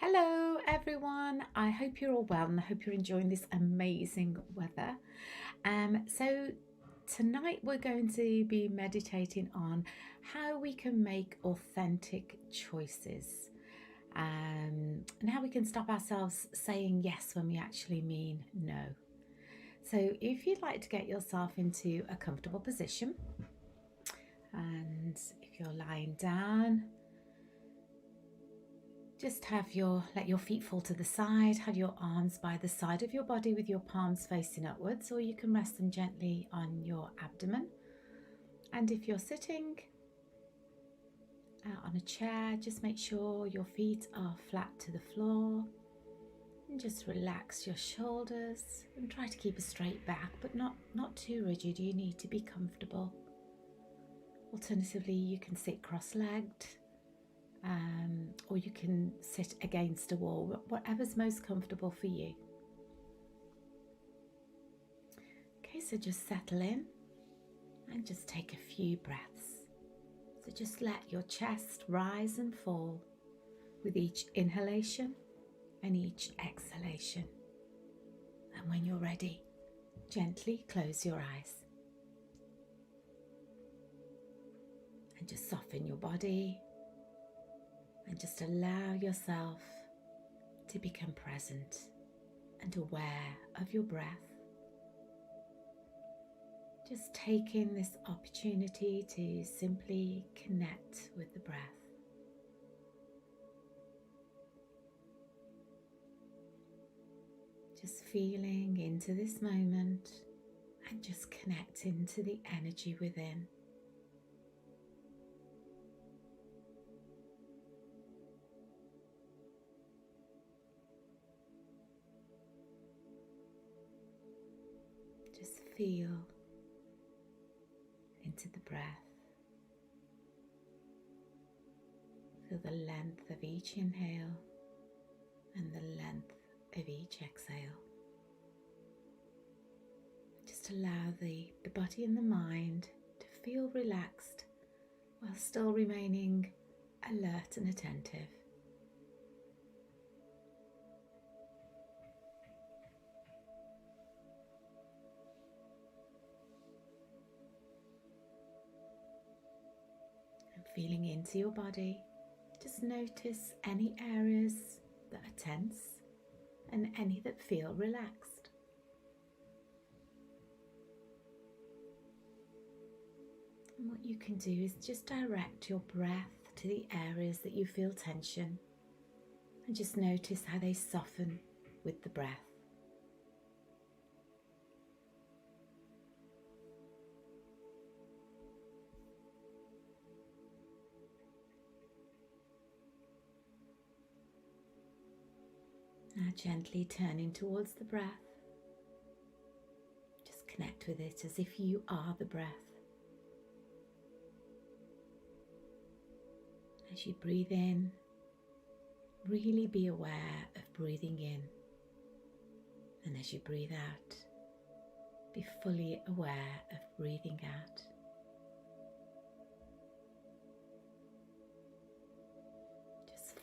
Hello, everyone. I hope you're all well and I hope you're enjoying this amazing weather. So, tonight we're going to be meditating on how we can make authentic choices and how we can stop ourselves saying yes when we actually mean no. So, if you'd like to get yourself into a comfortable position, and if you're lying down, just let your feet fall to the side, have your arms by the side of your body with your palms facing upwards, or you can rest them gently on your abdomen. And if you're sitting on a chair, just make sure your feet are flat to the floor and just relax your shoulders and try to keep a straight back, but not too rigid. You need to be comfortable. Alternatively, you can sit cross-legged. Or you can sit against a wall, whatever's most comfortable for you. Okay, so just settle in and just take a few breaths. So just let your chest rise and fall with each inhalation and each exhalation. And when you're ready, gently close your eyes. And just soften your body. And just allow yourself to become present and aware of your breath. Just taking this opportunity to simply connect with the breath. Just feeling into this moment and just connecting to the energy within. Just feel into the breath. Feel the length of each inhale and the length of each exhale. Just allow the body and the mind to feel relaxed while still remaining alert and attentive. Feeling into your body, just notice any areas that are tense and any that feel relaxed. And what you can do is just direct your breath to the areas that you feel tension and just notice how they soften with the breath. Now gently turning towards the breath, just connect with it as if you are the breath. As you breathe in, really be aware of breathing in. And as you breathe out, be fully aware of breathing out.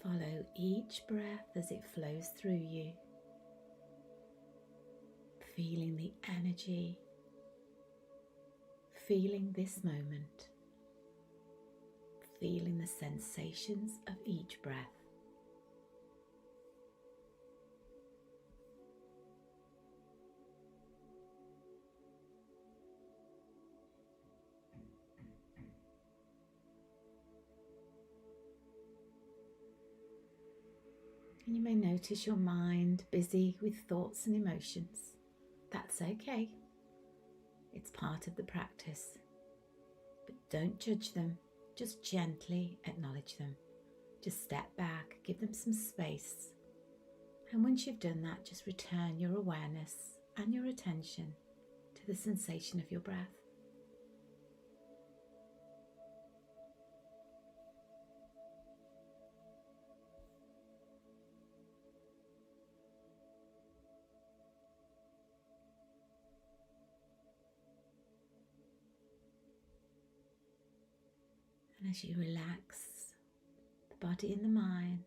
Follow each breath as it flows through you, feeling the energy, feeling this moment, feeling the sensations of each breath. And you may notice your mind busy with thoughts and emotions. That's okay. It's part of the practice. But don't judge them. Just gently acknowledge them. Just step back, give them some space. And once you've done that, just return your awareness and your attention to the sensation of your breath. And as you relax the body and the mind,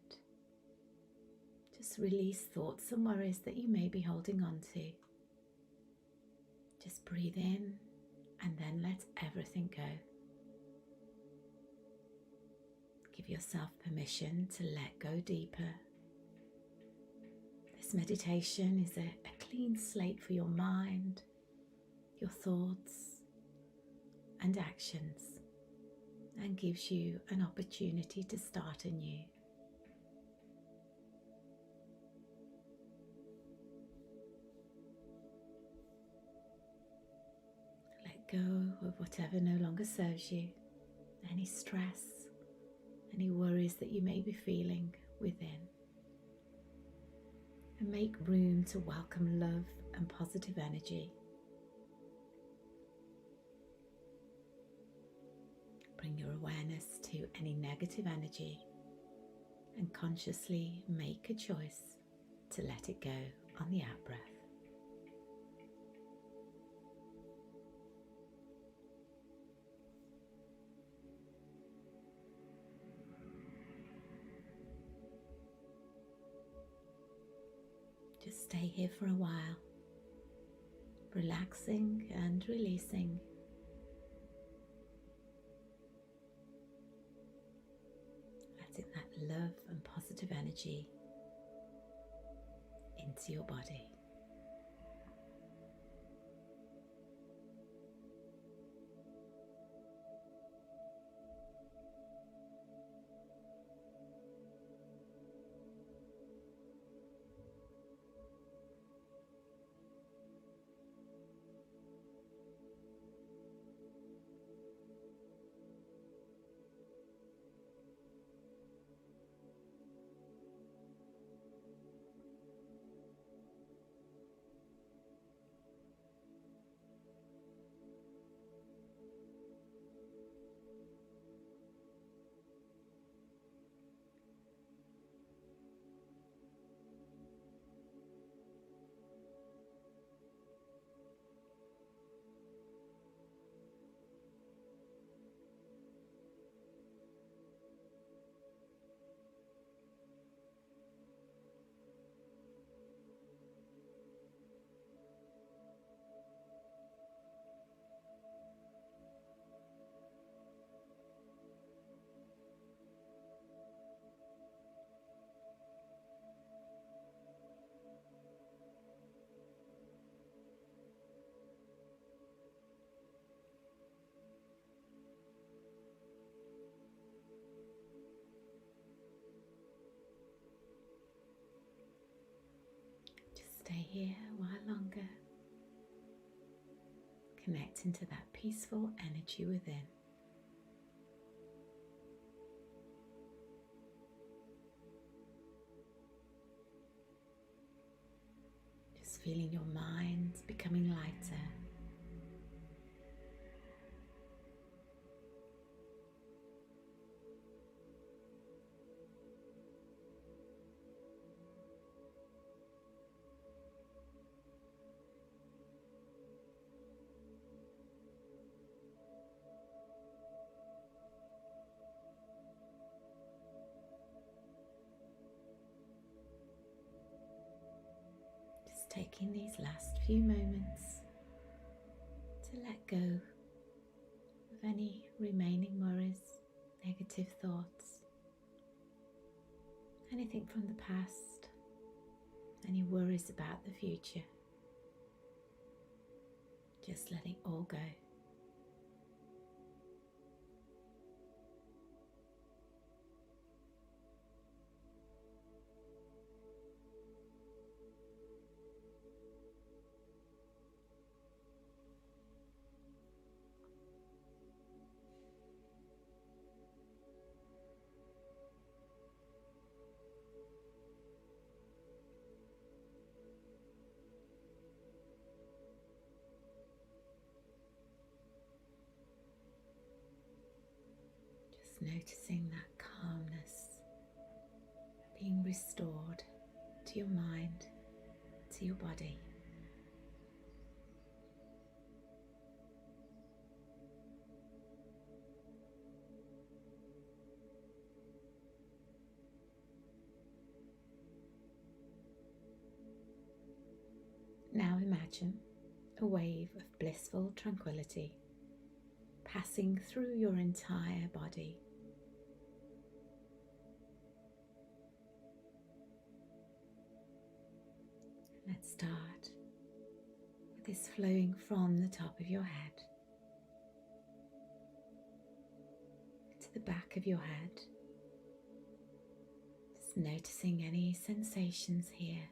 Just release thoughts and worries that you may be holding on to. Just breathe in and then let everything go. Give yourself permission to let go deeper. This meditation is a clean slate for your mind, your thoughts and actions, and gives you an opportunity to start anew. Let go of whatever no longer serves you, any stress, any worries that you may be feeling within. And make room to welcome love and positive energy. Bring your awareness to any negative energy and consciously make a choice to let it go on the out-breath. Just stay here for a while, relaxing and releasing. Letting that love and positive energy into your body. Stay here a while longer, connecting to that peaceful energy within. Just feeling your mind becoming lighter. Taking these last few moments to let go of any remaining worries, negative thoughts, anything from the past, any worries about the future. Just let it all go. Noticing that calmness being restored to your mind, to your body. imagine a wave of blissful tranquility passing through your entire body. Let's start with this flowing from the top of your head to the back of your head. Just noticing any sensations here.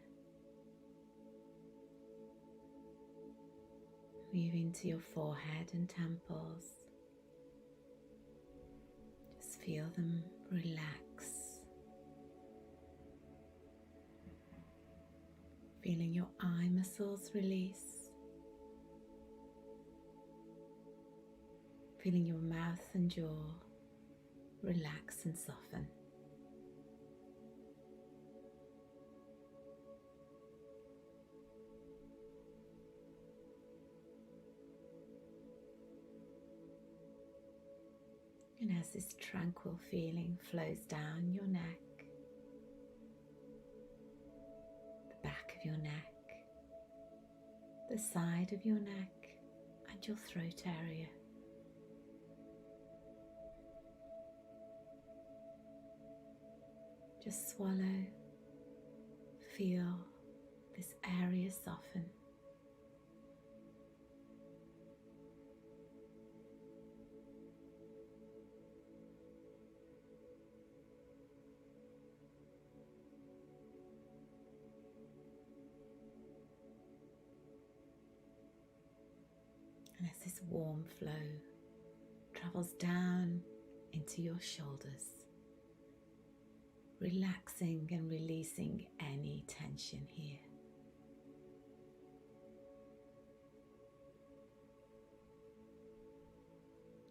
Moving to your forehead and temples. Just feel them relax. Feeling your eye muscles release. Feeling your mouth and jaw relax and soften. And as this tranquil feeling flows down your neck, the back of your neck, the side of your neck, and your throat area, just swallow, feel this area soften. And as this warm flow travels down into your shoulders, relaxing and releasing any tension here.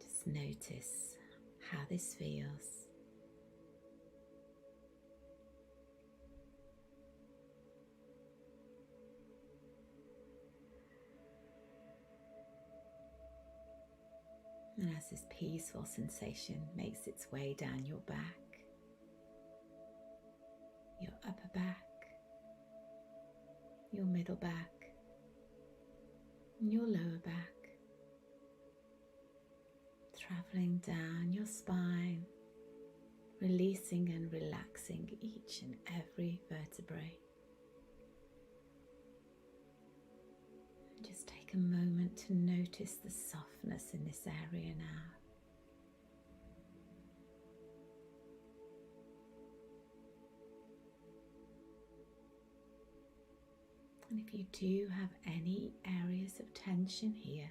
Just notice how this feels. And as this peaceful sensation makes its way down your back, your upper back, your middle back, and your lower back, traveling down your spine, releasing and relaxing each and every vertebrae. Just take a moment to notice the softness in this area now. And if you do have any areas of tension here,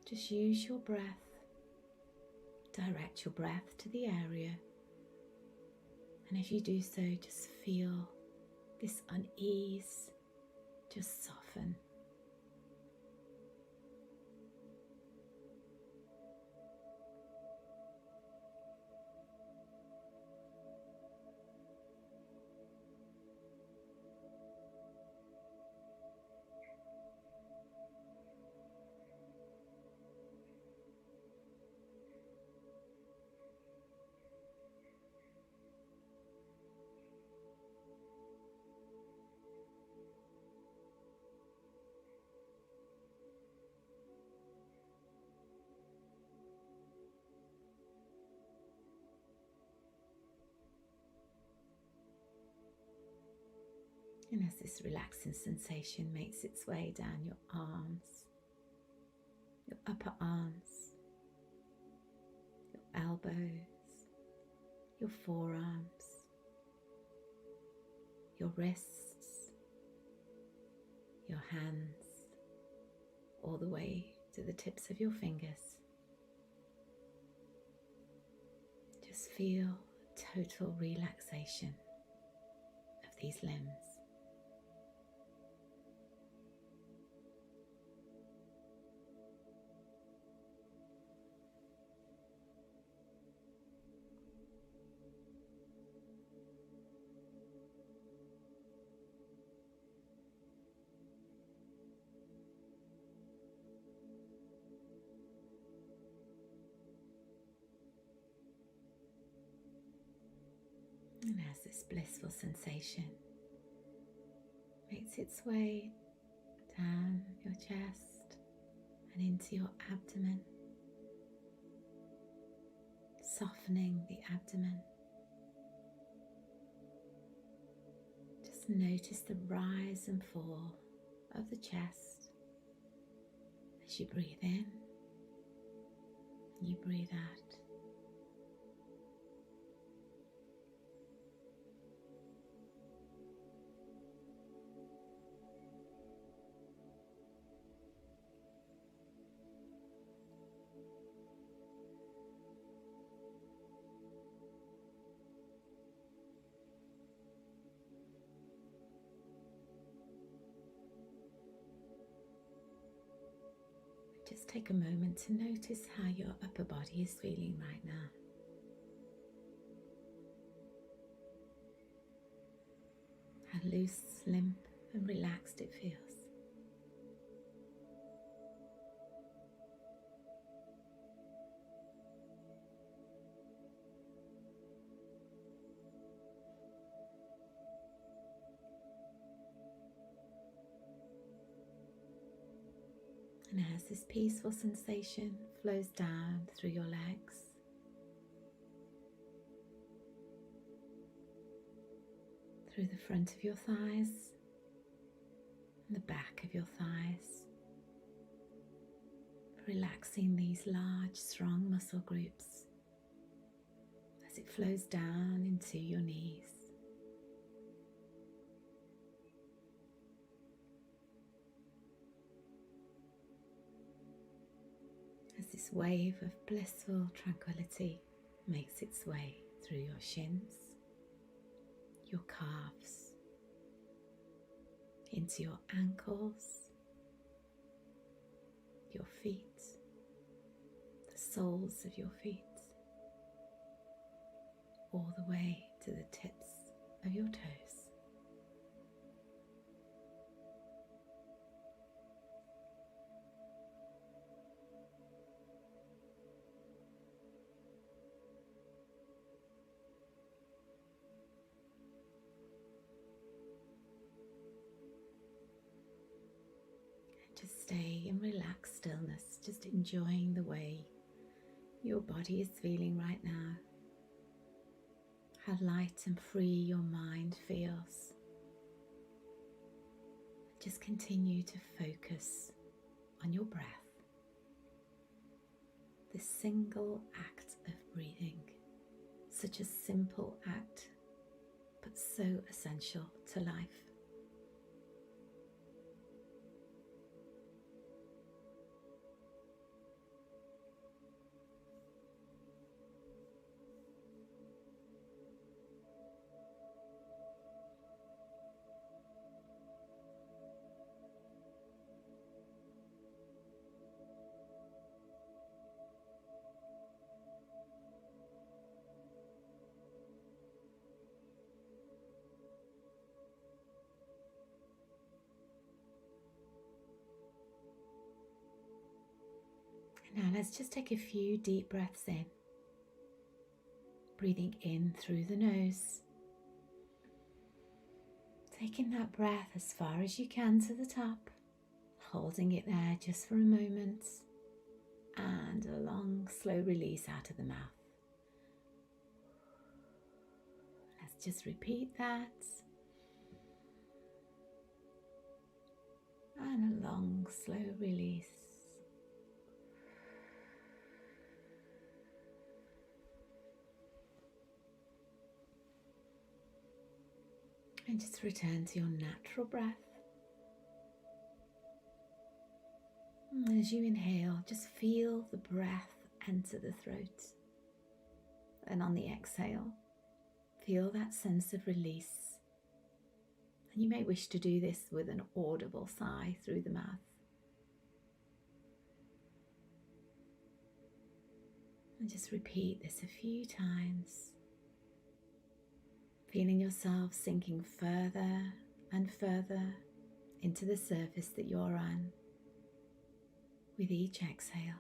just use your breath. Direct your breath to the area. And if you do so, just feel this unease just soften. And as this relaxing sensation makes its way down your arms, your upper arms, your elbows, your forearms, your wrists, your hands, all the way to the tips of your fingers. Just feel total relaxation of these limbs. And as this blissful sensation makes its way down your chest and into your abdomen, softening the abdomen. Just notice the rise and fall of the chest as you breathe in and you breathe out. Just take a moment to notice how your upper body is feeling right now. How loose, limp and relaxed it feels. And as this peaceful sensation flows down through your legs, through the front of your thighs and the back of your thighs, relaxing these large, strong muscle groups as it flows down into your knees. As this wave of blissful tranquility makes its way through your shins, your calves, into your ankles, your feet, the soles of your feet, all the way to the tips of your toes. Just stay in relaxed stillness, just enjoying the way your body is feeling right now, how light and free your mind feels. Just continue to focus on your breath, this single act of breathing, such a simple act, but so essential to life. Now let's just take a few deep breaths in, breathing in through the nose, taking that breath as far as you can to the top, holding it there just for a moment, and a long slow release out of the mouth. Let's just repeat that, and a long slow release. And just return to your natural breath. And as you inhale, just feel the breath enter the throat. And on the exhale, feel that sense of release. And you may wish to do this with an audible sigh through the mouth. And just repeat this a few times. Feeling yourself sinking further and further into the surface that you're on with each exhale.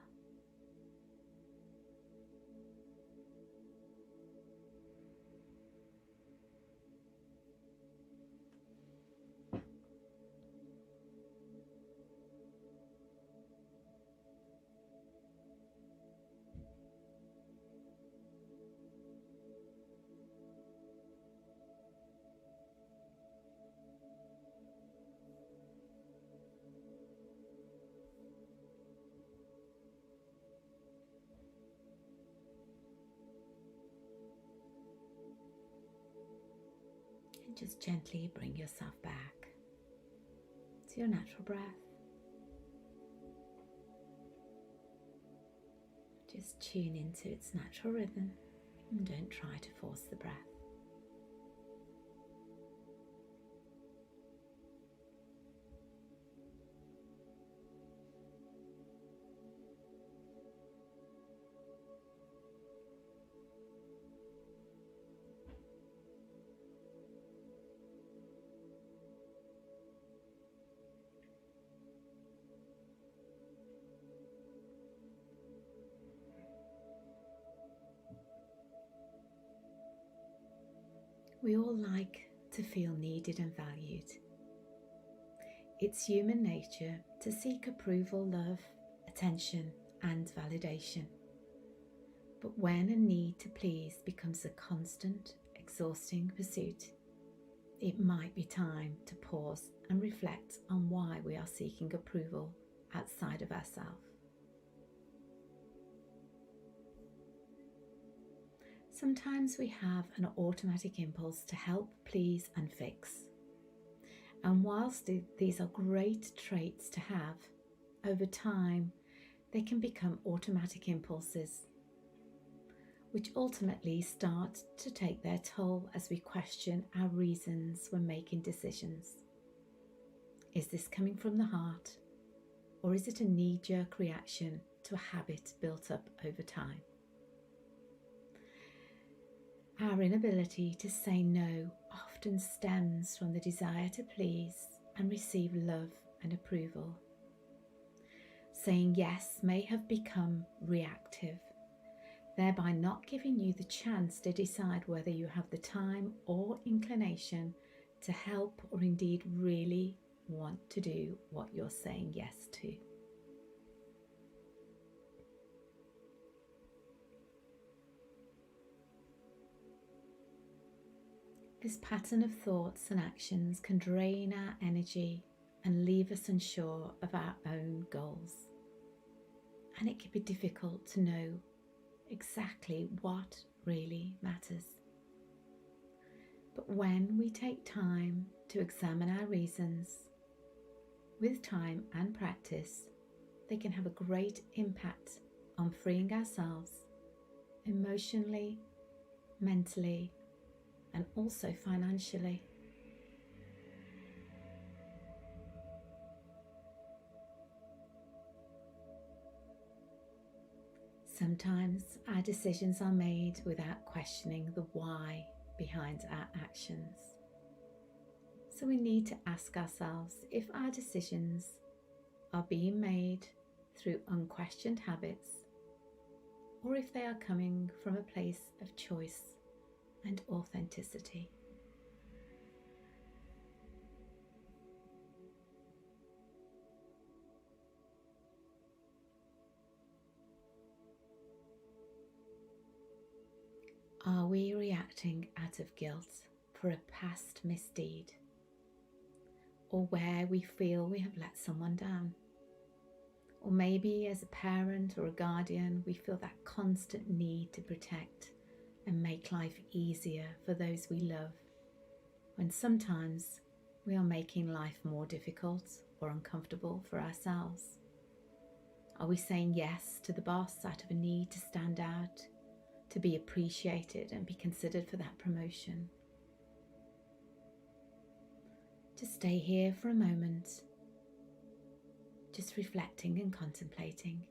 just gently bring yourself back to your natural breath. Just tune into its natural rhythm and don't try to force the breath. We all like to feel needed and valued. It's human nature to seek approval, love, attention, and validation. But when a need to please becomes a constant, exhausting pursuit, it might be time to pause and reflect on why we are seeking approval outside of ourselves. Sometimes we have an automatic impulse to help, please, and fix. And whilst these are great traits to have, over time they can become automatic impulses, which ultimately start to take their toll as we question our reasons when making decisions. Is this coming from the heart, or is it a knee-jerk reaction to a habit built up over time? Our inability to say no often stems from the desire to please and receive love and approval. Saying yes may have become reactive, thereby not giving you the chance to decide whether you have the time or inclination to help or indeed really want to do what you're saying yes to. This pattern of thoughts and actions can drain our energy and leave us unsure of our own goals. And it can be difficult to know exactly what really matters. But when we take time to examine our reasons, with time and practice, they can have a great impact on freeing ourselves emotionally, mentally, and also financially. Sometimes our decisions are made without questioning the why behind our actions. So we need to ask ourselves if our decisions are being made through unquestioned habits, or if they are coming from a place of choice and authenticity. Are we reacting out of guilt for a past misdeed, or where we feel we have let someone down? Or maybe as a parent or a guardian, we feel that constant need to protect and make life easier for those we love, when sometimes we are making life more difficult or uncomfortable for ourselves. Are we saying yes to the boss out of a need to stand out, to be appreciated and be considered for that promotion? Just stay here for a moment, just reflecting and contemplating.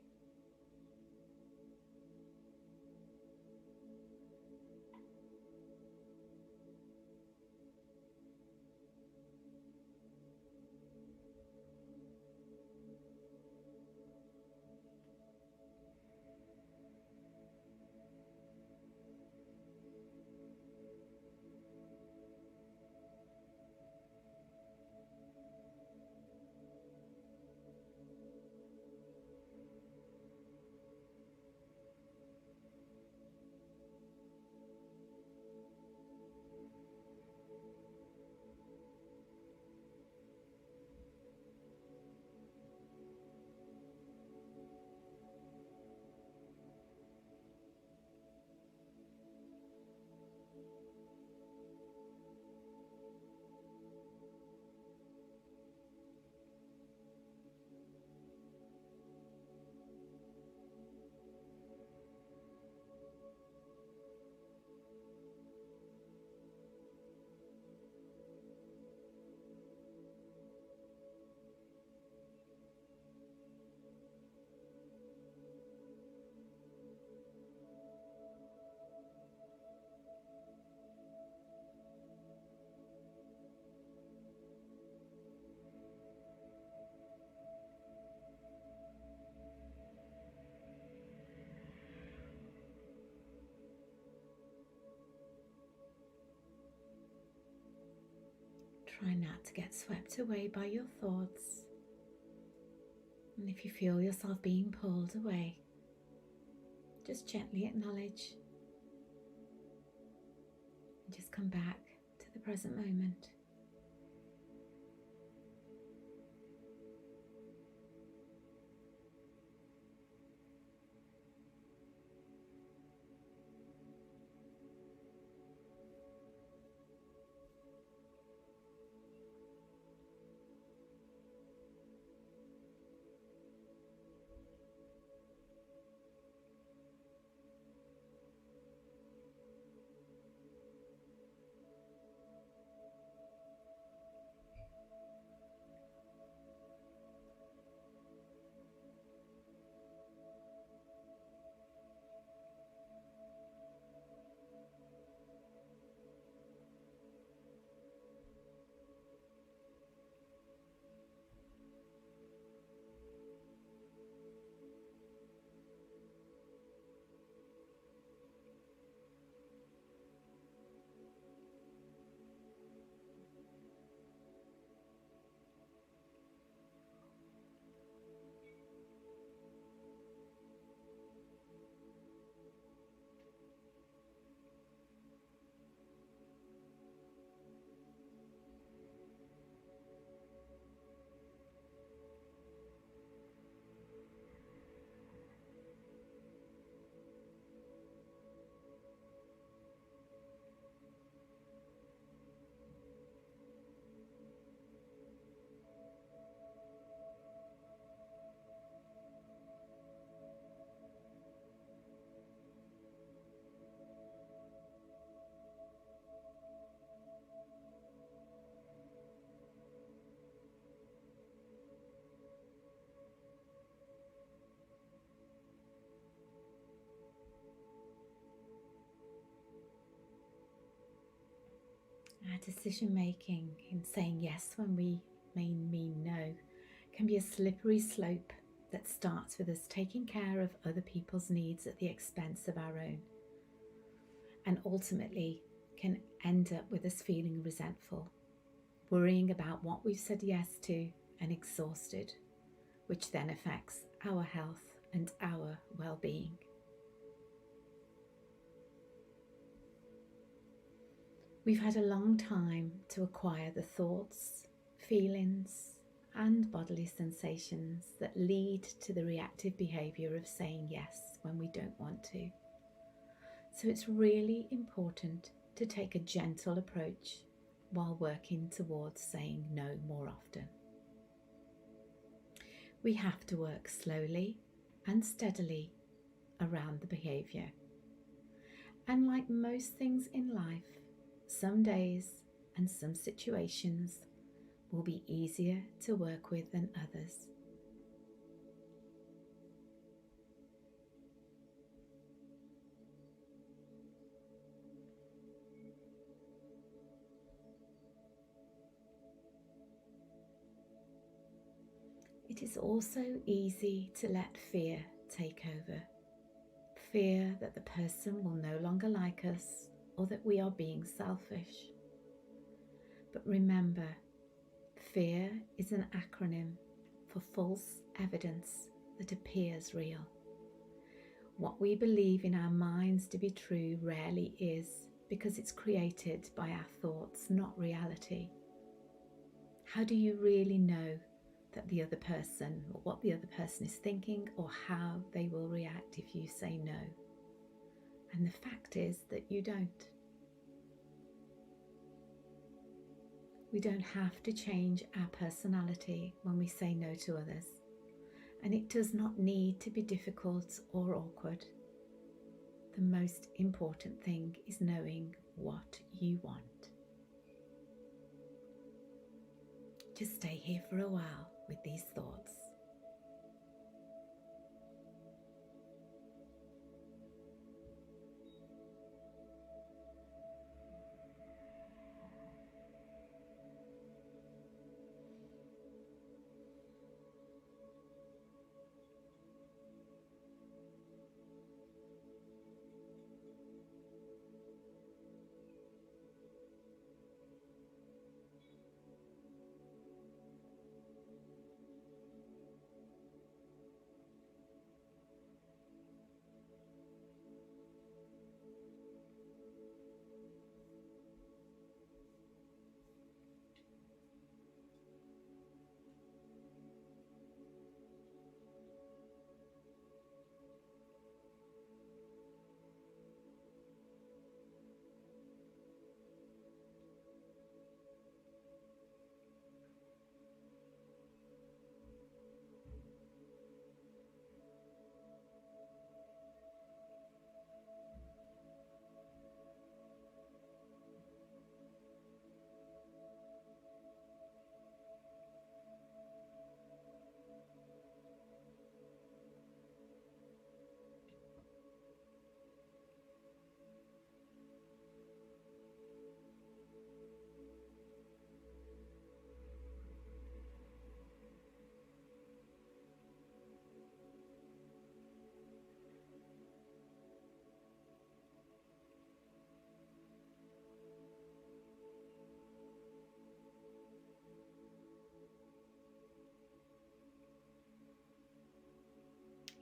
Try not to get swept away by your thoughts. And if you feel yourself being pulled away, just gently acknowledge and just come back to the present moment. Our decision making in saying yes when we may mean no can be a slippery slope that starts with us taking care of other people's needs at the expense of our own, and ultimately can end up with us feeling resentful, worrying about what we've said yes to, and exhausted, which then affects our health and our well-being. We've had a long time to acquire the thoughts, feelings, and bodily sensations that lead to the reactive behaviour of saying yes when we don't want to. So it's really important to take a gentle approach while working towards saying no more often. We have to work slowly and steadily around the behaviour. And like most things in life, some days and some situations will be easier to work with than others. It is also easy to let fear take over. Fear that the person will no longer like us or that we are being selfish. But remember, fear is an acronym for false evidence that appears real. What we believe in our minds to be true rarely is, because it's created by our thoughts, not reality. How do you really know that the other person, or what the other person is thinking, or how they will react if you say no? And the fact is that you don't. We don't have to change our personality when we say no to others, and it does not need to be difficult or awkward. The most important thing is knowing what you want. Just stay here for a while with these thoughts.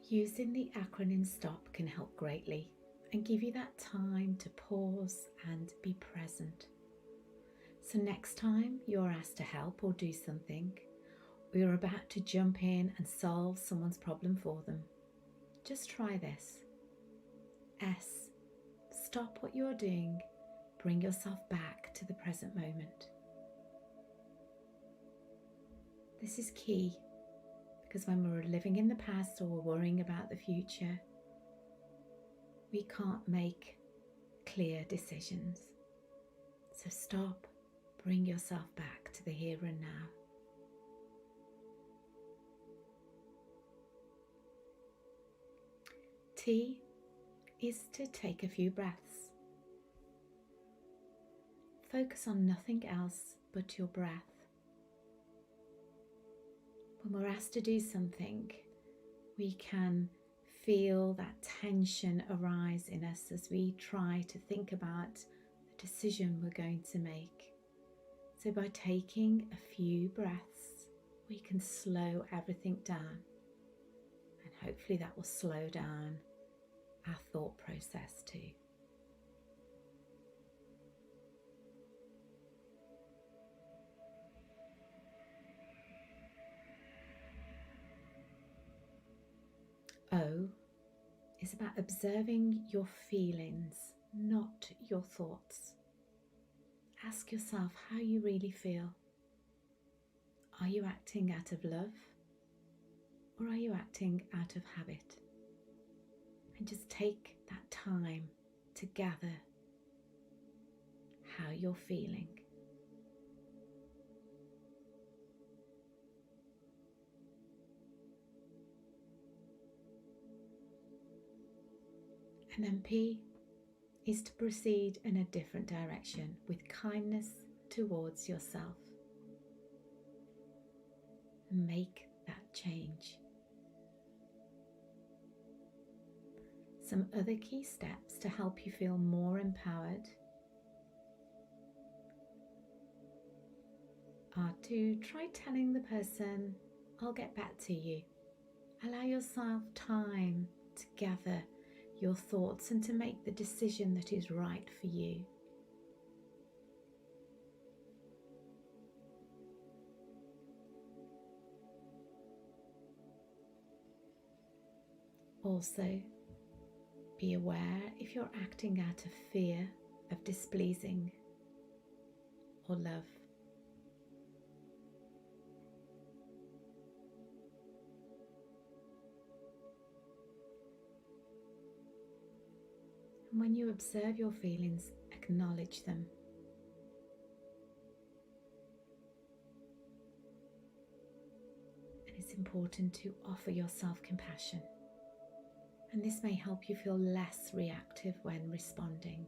Using the acronym STOP can help greatly and give you that time to pause and be present. So next time you're asked to help or do something, or you're about to jump in and solve someone's problem for them, just try this. S. Stop what you're doing. Bring yourself back to the present moment. This is key because when we're living in the past or we're worrying about the future, we can't make clear decisions. So stop, bring yourself back to the here and now. T is to take a few breaths. Focus on nothing else but your breath. When we're asked to do something, we can feel that tension arise in us as we try to think about the decision we're going to make. So by taking a few breaths, we can slow everything down, and hopefully that will slow down our thought process too. O is about observing your feelings, not your thoughts. Ask yourself how you really feel. Are you acting out of love, or are you acting out of habit? And just take that time to gather how you're feeling. And then P is to proceed in a different direction with kindness towards yourself. Make that change. Some other key steps to help you feel more empowered are to try telling the person, I'll get back to you. Allow yourself time to gather your thoughts and to make the decision that is right for you. Also, be aware if you're acting out of fear of displeasing or love. And when you observe your feelings, acknowledge them. And it's important to offer yourself compassion. And this may help you feel less reactive when responding.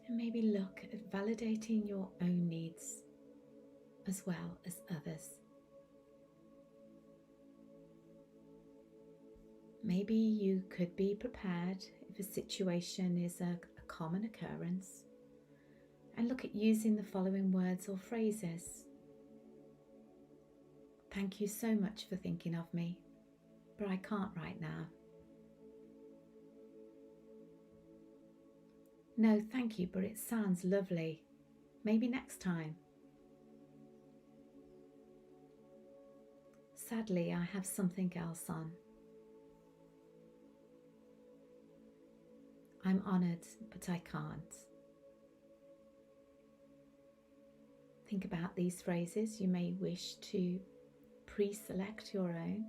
And maybe look at validating your own needs as well as others. Maybe you could be prepared if a situation is a common occurrence, and look at using the following words or phrases. Thank you so much for thinking of me, but I can't right now. No, thank you, but it sounds lovely. Maybe next time. Sadly, I have something else on. I'm honoured, but I can't. Think about these phrases. You may wish to pre-select your own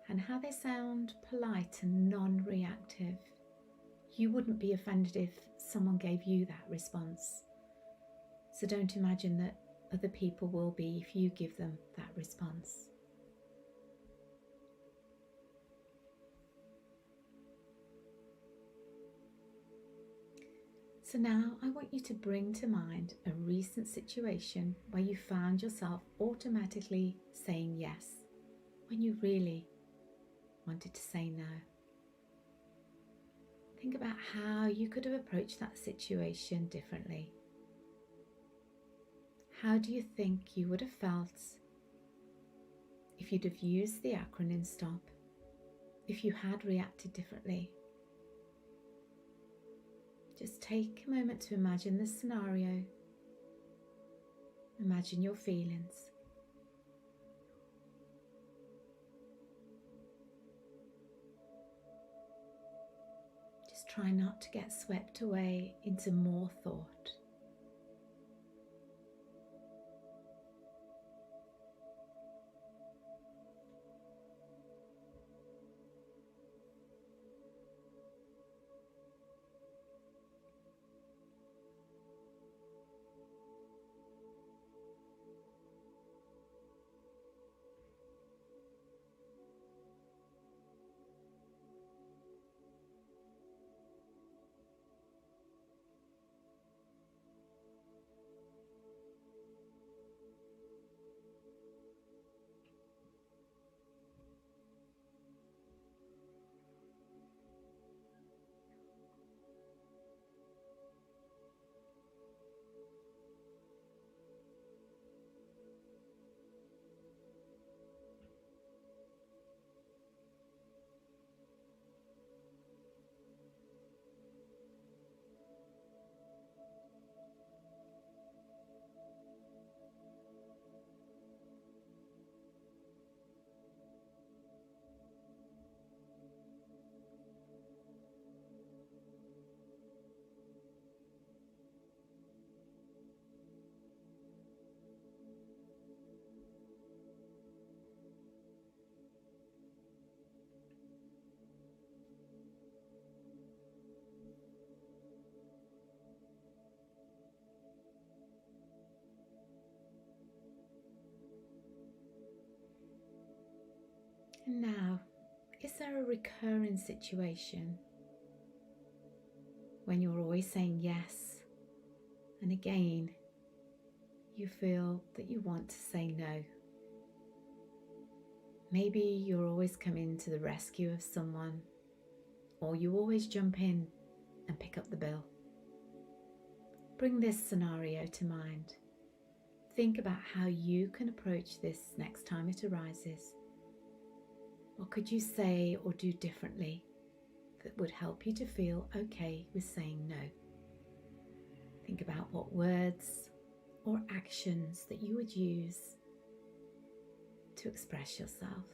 and how they sound polite and non-reactive. You wouldn't be offended if someone gave you that response. So don't imagine that other people will be if you give them that response. So now I want you to bring to mind a recent situation where you found yourself automatically saying yes when you really wanted to say no. Think about how you could have approached that situation differently. how do you think you would have felt if you'd have used the acronym STOP, if you had reacted differently? Just take a moment to imagine the scenario. Imagine your feelings. Just try not to get swept away into more thought. And now, is there a recurring situation when you're always saying yes, and again you feel that you want to say no? Maybe you're always coming to the rescue of someone, or you always jump in and pick up the bill. Bring this scenario to mind. Think about how you can approach this next time it arises. What could you say or do differently that would help you to feel okay with saying no? Think about what words or actions that you would use to express yourself.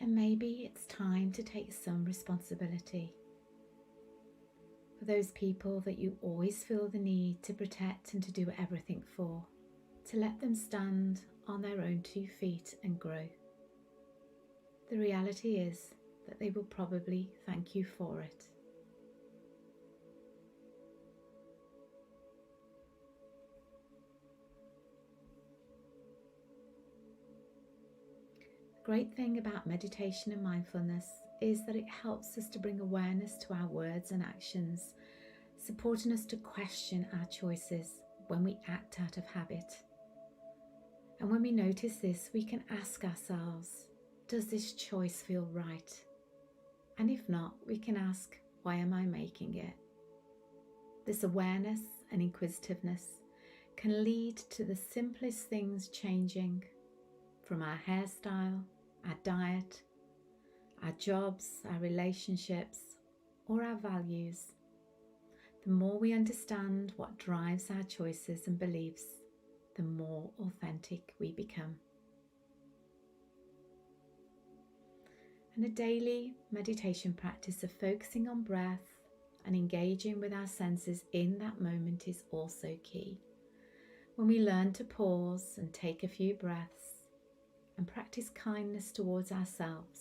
And maybe it's time to take some responsibility for those people that you always feel the need to protect and to do everything for, to let them stand on their own 2 feet and grow. The reality is that they will probably thank you for it. Great thing about meditation and mindfulness is that it helps us to bring awareness to our words and actions, supporting us to question our choices when we act out of habit. And when we notice this, we can ask ourselves, does this choice feel right? And if not, we can ask, why am I making it? This awareness and inquisitiveness can lead to the simplest things changing, from our hairstyle, our diet, our jobs, our relationships, or our values. The more we understand what drives our choices and beliefs, the more authentic we become. And a daily meditation practice of focusing on breath and engaging with our senses in that moment is also key. When we learn to pause and take a few breaths and practice kindness towards ourselves,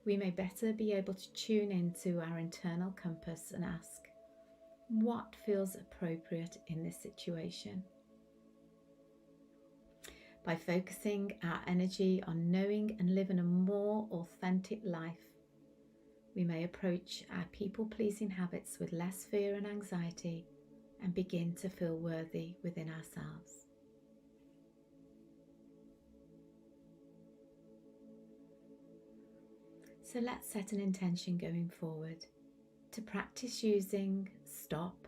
we may better be able to tune into our internal compass and ask, what feels appropriate in this situation? By focusing our energy on knowing and living a more authentic life, we may approach our people-pleasing habits with less fear and anxiety and begin to feel worthy within ourselves. So let's set an intention going forward to practice using stop.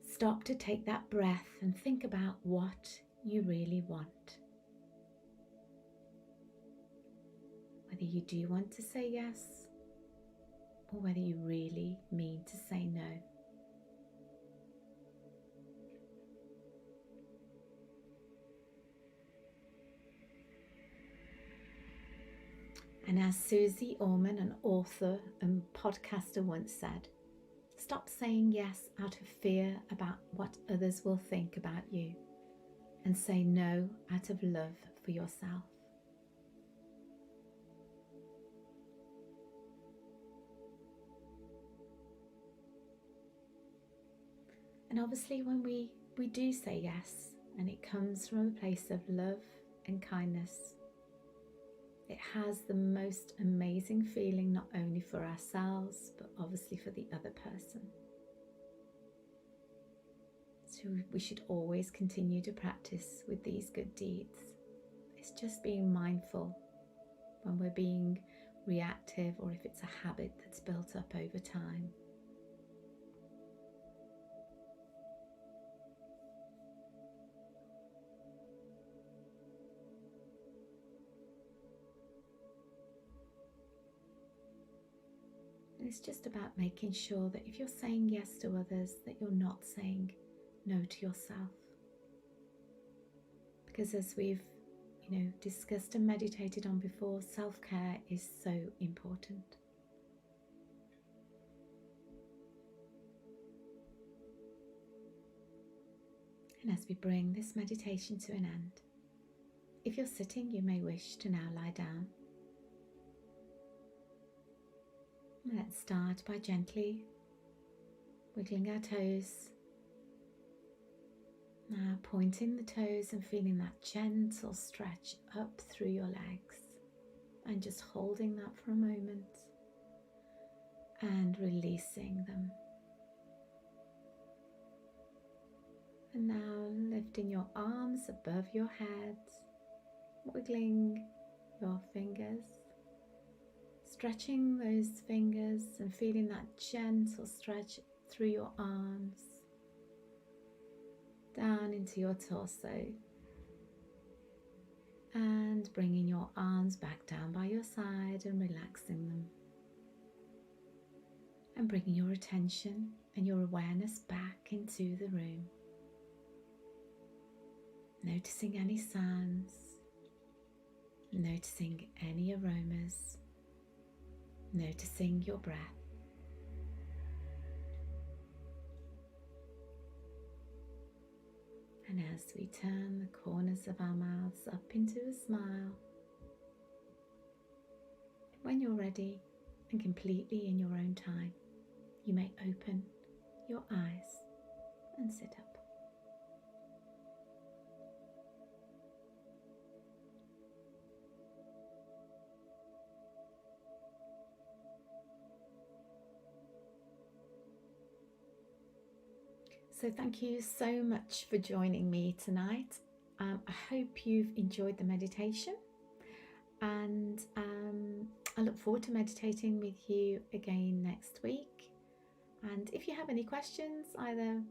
Stop to take that breath and think about what you really want. Whether you do want to say yes or whether you really mean to say no. And as Susie Orman, an author and podcaster, once said, stop saying yes out of fear about what others will think about you, and say no out of love for yourself. And obviously when we do say yes, and it comes from a place of love and kindness, it has the most amazing feeling, not only for ourselves, but obviously for the other person. So we should always continue to practice with these good deeds. It's just being mindful when we're being reactive, or if it's a habit that's built up over time. And it's just about making sure that if you're saying yes to others, that you're not saying no to yourself. Because as we've discussed and meditated on before, self-care is so important. And as we bring this meditation to an end, if you're sitting, you may wish to now lie down. Let's start by gently wiggling our toes. Now pointing the toes and feeling that gentle stretch up through your legs, and just holding that for a moment and releasing them. And now lifting your arms above your head, wiggling your fingers, stretching those fingers and feeling that gentle stretch through your arms, down into your torso, and bringing your arms back down by your side and relaxing them, and bringing your attention and your awareness back into the room, noticing any sounds, noticing any aromas, noticing your breath. And as we turn the corners of our mouths up into a smile, when you're ready and completely in your own time, you may open your eyes and sit up. So thank you so much for joining me tonight. I hope you've enjoyed the meditation, and I look forward to meditating with you again next week. And if you have any questions, either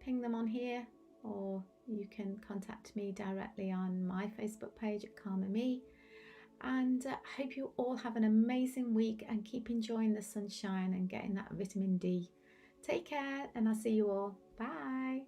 ping them on here, or you can contact me directly on my Facebook page at Karma Me. And I hope you all have an amazing week and keep enjoying the sunshine and getting that vitamin D. Take care, and I'll see you all. Bye.